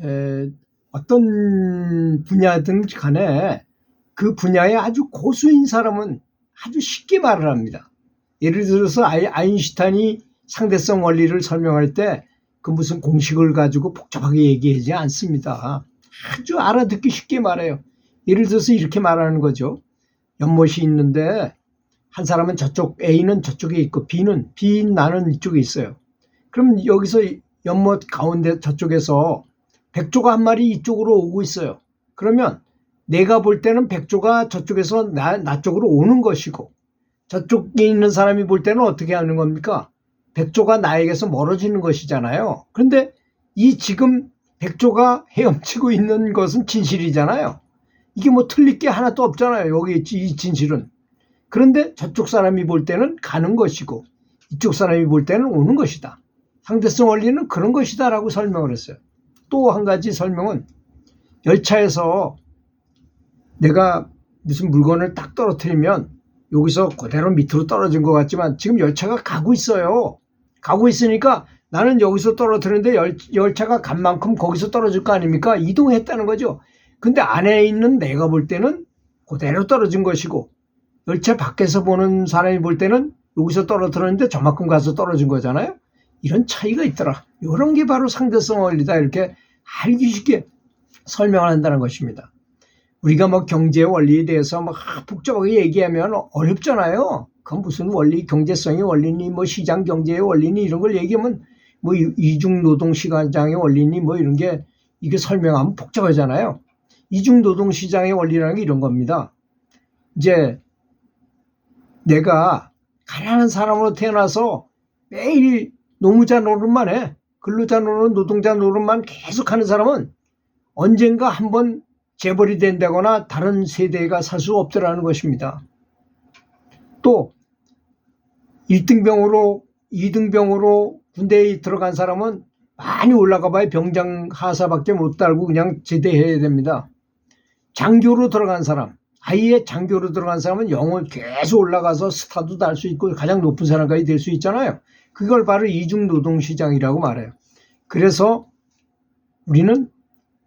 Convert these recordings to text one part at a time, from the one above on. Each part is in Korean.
에, 어떤 분야든 간에 그 분야에 아주 고수인 사람은 아주 쉽게 말을 합니다. 예를 들어서 아인슈타인이 상대성 원리를 설명할 때 그 무슨 공식을 가지고 복잡하게 얘기하지 않습니다. 아주 알아듣기 쉽게 말해요. 예를 들어서 이렇게 말하는 거죠. 연못이 있는데 한 사람은 저쪽, A는 저쪽에 있고 B는 나는 이쪽에 있어요. 그럼 여기서 연못 가운데 저쪽에서 백조가 한 마리 이쪽으로 오고 있어요. 그러면 내가 볼 때는 백조가 저쪽에서 나 쪽으로 오는 것이고, 저쪽에 있는 사람이 볼 때는 어떻게 하는 겁니까? 백조가 나에게서 멀어지는 것이잖아요. 그런데 이 지금 백조가 헤엄치고 있는 것은 진실이잖아요. 이게 뭐 틀릴 게 하나도 없잖아요. 여기 이 진실은. 그런데 저쪽 사람이 볼 때는 가는 것이고 이쪽 사람이 볼 때는 오는 것이다. 상대성 원리는 그런 것이다 라고 설명을 했어요. 또 한 가지 설명은 열차에서 내가 무슨 물건을 딱 떨어뜨리면 여기서 그대로 밑으로 떨어진 것 같지만 지금 열차가 가고 있어요. 가고 있으니까 나는 여기서 떨어뜨리는데 열차가 간 만큼 거기서 떨어질 거 아닙니까? 이동했다는 거죠. 근데 안에 있는 내가 볼 때는 그대로 떨어진 것이고 열차 밖에서 보는 사람이 볼 때는 여기서 떨어뜨렸는데 저만큼 가서 떨어진 거잖아요. 이런 차이가 있더라. 이런 게 바로 상대성 원리다. 이렇게 알기 쉽게 설명을 한다는 것입니다. 우리가 뭐 경제 원리에 대해서 막 복잡하게 얘기하면 어렵잖아요. 그건 무슨 원리, 경제성의 원리니, 뭐 시장 경제의 원리니 이런 걸 얘기하면 뭐 이중 노동 시장의 원리니 뭐 이런 게 이게 설명하면 복잡하잖아요. 이중 노동 시장의 원리라는 게 이런 겁니다. 이제 내가 가난한 사람으로 태어나서 매일 노무자 노릇만 해. 근로자 노릇, 노동자 노릇만 계속 하는 사람은 언젠가 한번 재벌이 된다거나 다른 세대가 살 수 없더라는 것입니다. 또 1등병으로 2등병으로 군대에 들어간 사람은 많이 올라가 봐야 병장 하사밖에 못 달고 그냥 제대해야 됩니다. 장교로 들어간 사람, 아예 장교로 들어간 사람은 영원 계속 올라가서 스타도 달 수 있고 가장 높은 사람까지 될 수 있잖아요. 그걸 바로 이중노동시장이라고 말해요. 그래서 우리는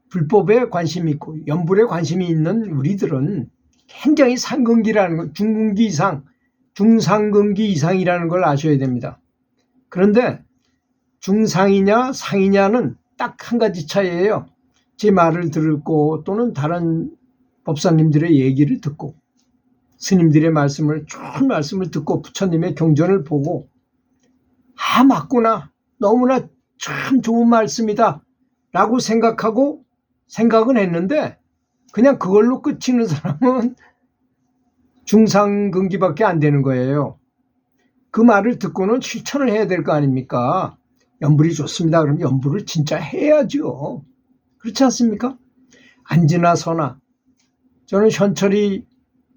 불법에 관심이 있고 연불에 관심이 있는 우리들은 굉장히 상근기라는 것, 중근기 이상, 중상근기 이상이라는 걸 아셔야 됩니다. 그런데 중상이냐 상이냐는 딱 한 가지 차이예요. 제 말을 듣고 또는 다른 법사님들의 얘기를 듣고 스님들의 말씀을 좋은 말씀을 듣고 부처님의 경전을 보고 맞구나, 너무나 참 좋은 말씀이다 라고 생각은 했는데 그냥 그걸로 끝이는 사람은 중상근기밖에 안 되는 거예요. 그 말을 듣고는 실천을 해야 될 거 아닙니까? 연불이 좋습니다. 그럼 연불을 진짜 해야죠. 그렇지 않습니까? 안지나 서나, 저는 현철이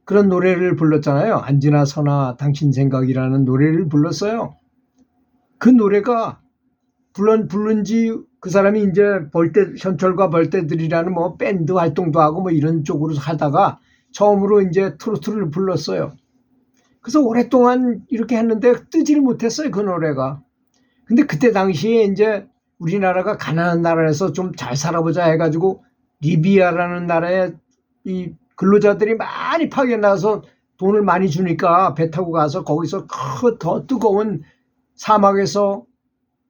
그런 노래를 불렀잖아요. 안지나 서나 당신 생각이라는 노래를 불렀어요. 그 노래가 부른지 그 사람이 이제 현철과 벌떼들이라는 뭐 밴드 활동도 하고 뭐 이런 쪽으로 하다가 처음으로 이제 트로트를 불렀어요. 그래서 오랫동안 이렇게 했는데 뜨지를 못했어요, 그 노래가. 근데 그때 당시에 이제 우리나라가 가난한 나라에서 좀 잘 살아보자 해가지고 리비아라는 나라에 이 근로자들이 많이 파견나서 돈을 많이 주니까 배 타고 가서 거기서 더 뜨거운 사막에서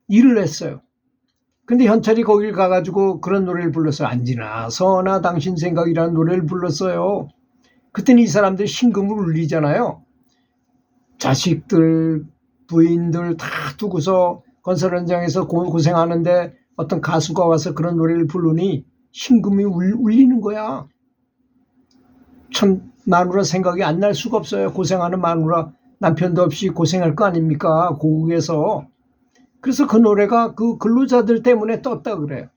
일을 했어요. 근데 현철이 거길 가가지고 그런 노래를 불렀어요. 안지나 서나 당신 생각이라는 노래를 불렀어요. 그때는 이 사람들이 신금을 울리잖아요. 자식들, 부인들 다 두고서 건설 현장에서 고생하는데 어떤 가수가 와서 그런 노래를 부르니 신금이 울리는 거야. 참 마누라 생각이 안 날 수가 없어요. 고생하는 마누라, 남편도 없이 고생할 거 아닙니까? 고국에서. 그래서 그 노래가 그 근로자들 때문에 떴다 그래요.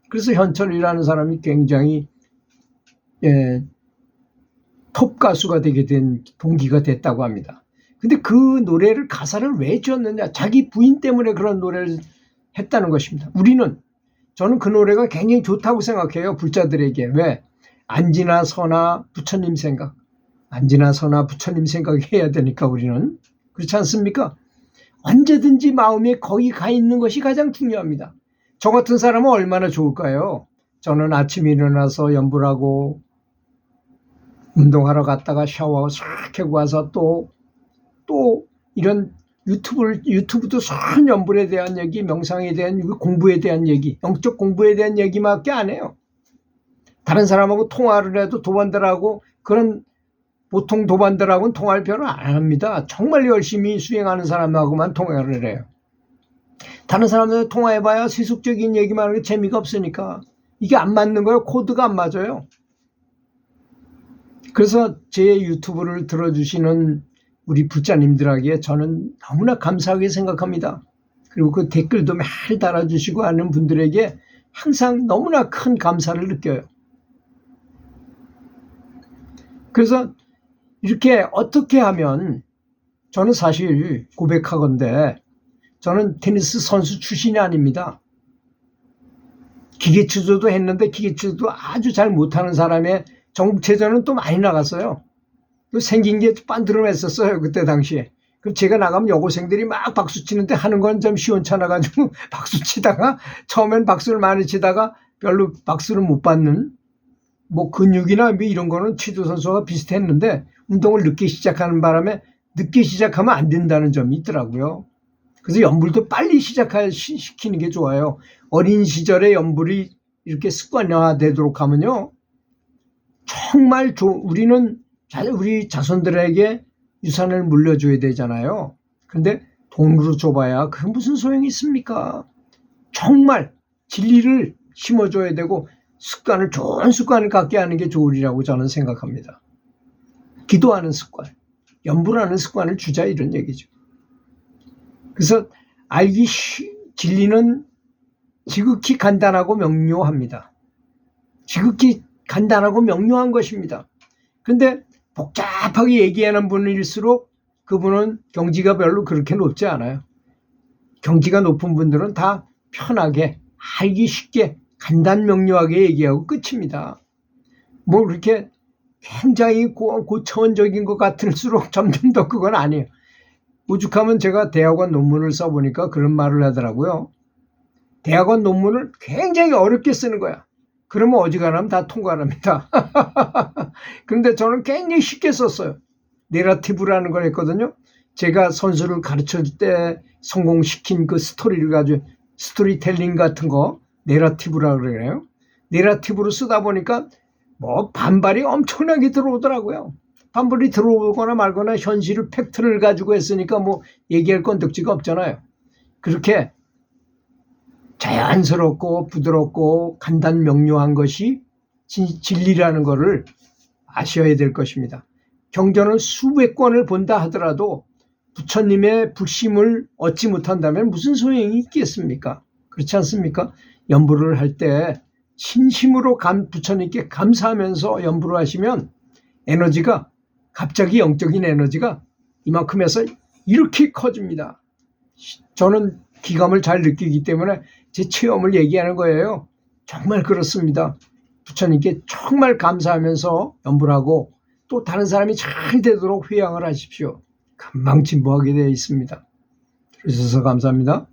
그래서 현철이라는 사람이 굉장히 톱 가수가 되게 된 동기가 됐다고 합니다. 근데 그 노래를 가사를 왜 지었느냐? 자기 부인 때문에 그런 노래를 했다는 것입니다. 저는 그 노래가 굉장히 좋다고 생각해요. 불자들에게. 왜? 안지나 서나 부처님 생각. 안지나 서나 부처님 생각해야 되니까 우리는. 그렇지 않습니까? 언제든지 마음에 거기 가 있는 것이 가장 중요합니다. 저 같은 사람은 얼마나 좋을까요? 저는 아침에 일어나서 연불 하고 운동하러 갔다가 샤워하고 싹 하고 와서 또 이런 유튜브도 선 연불에 대한 얘기, 명상에 대한 공부에 대한 얘기, 영적 공부에 대한 얘기밖에 안 해요. 다른 사람하고 통화를 해도 도반들하고 그런 보통 도반들하고는 통화를 별로 안 합니다. 정말 열심히 수행하는 사람하고만 통화를 해요. 다른 사람들 통화해봐야 세속적인 얘기만 하는 게 재미가 없으니까 이게 안 맞는 거예요. 코드가 안 맞아요. 그래서 제 유튜브를 들어주시는 우리 부자님들에게 저는 너무나 감사하게 생각합니다. 그리고 그 댓글도 매일 달아주시고 하는 분들에게 항상 너무나 큰 감사를 느껴요. 그래서 이렇게 어떻게 하면 저는 사실 고백하건대 저는 테니스 선수 출신이 아닙니다. 기계추조도 했는데 기계추조도 아주 잘 못하는 사람의 전국체전은 또 많이 나갔어요. 또 생긴 게 빤드름했었어요. 그때 당시에. 그럼 제가 나가면 여고생들이 막 박수 치는데 하는 건 좀 시원찮아가지고 박수 치다가 처음엔 박수를 많이 치다가 별로 박수를 못 받는 뭐 근육이나 뭐 이런 거는 취조 선수가 비슷했는데 운동을 늦게 시작하는 바람에 늦게 시작하면 안 된다는 점이 있더라고요. 그래서 연불도 빨리 시키는 게 좋아요. 어린 시절에 연불이 이렇게 습관화되도록 하면요. 정말 우리는 우리 자손들에게 유산을 물려줘야 되잖아요. 근데 돈으로 줘봐야 그게 무슨 소용이 있습니까? 정말 진리를 심어줘야 되고 좋은 습관을 갖게 하는 게 좋으리라고 저는 생각합니다. 기도하는 습관, 연불하는 습관을 주자 이런 얘기죠. 그래서 진리는 지극히 간단하고 명료합니다. 지극히 간단하고 명료한 것입니다. 그런데 복잡하게 얘기하는 분일수록 그분은 경지가 별로 그렇게 높지 않아요. 경지가 높은 분들은 다 편하게 알기 쉽게 간단 명료하게 얘기하고 끝입니다. 뭐 그렇게 굉장히 고차원적인 것 같을수록 점점 더 그건 아니에요. 오죽하면 제가 대학원 논문을 써보니까 그런 말을 하더라고요. 대학원 논문을 굉장히 어렵게 쓰는 거야. 그러면 어지간하면 다 통과를 합니다. 그런데 저는 굉장히 쉽게 썼어요. 내러티브라는 걸 했거든요. 제가 선수를 가르칠 때 성공시킨 그 스토리를 가지고 스토리텔링 같은 거 내러티브라고 그래요. 내러티브로 쓰다 보니까 뭐 반발이 엄청나게 들어오더라고요. 반발이 들어오거나 말거나 현실을 팩트를 가지고 했으니까 뭐 얘기할 건 덕지가 없잖아요. 그렇게 자연스럽고 부드럽고 간단 명료한 것이 진리라는 것을 아셔야 될 것입니다. 경전을 수백 권을 본다 하더라도 부처님의 불심을 얻지 못한다면 무슨 소용이 있겠습니까? 그렇지 않습니까? 연불을 할 때 진심으로 부처님께 감사하면서 연불을 하시면 에너지가 갑자기 영적인 에너지가 이만큼 해서 이렇게 커집니다. 저는 기감을 잘 느끼기 때문에 제 체험을 얘기하는 거예요. 정말 그렇습니다. 부처님께 정말 감사하면서 연불하고 또 다른 사람이 잘 되도록 회양을 하십시오. 금방 진보하게 되어 있습니다. 들어주셔서 감사합니다.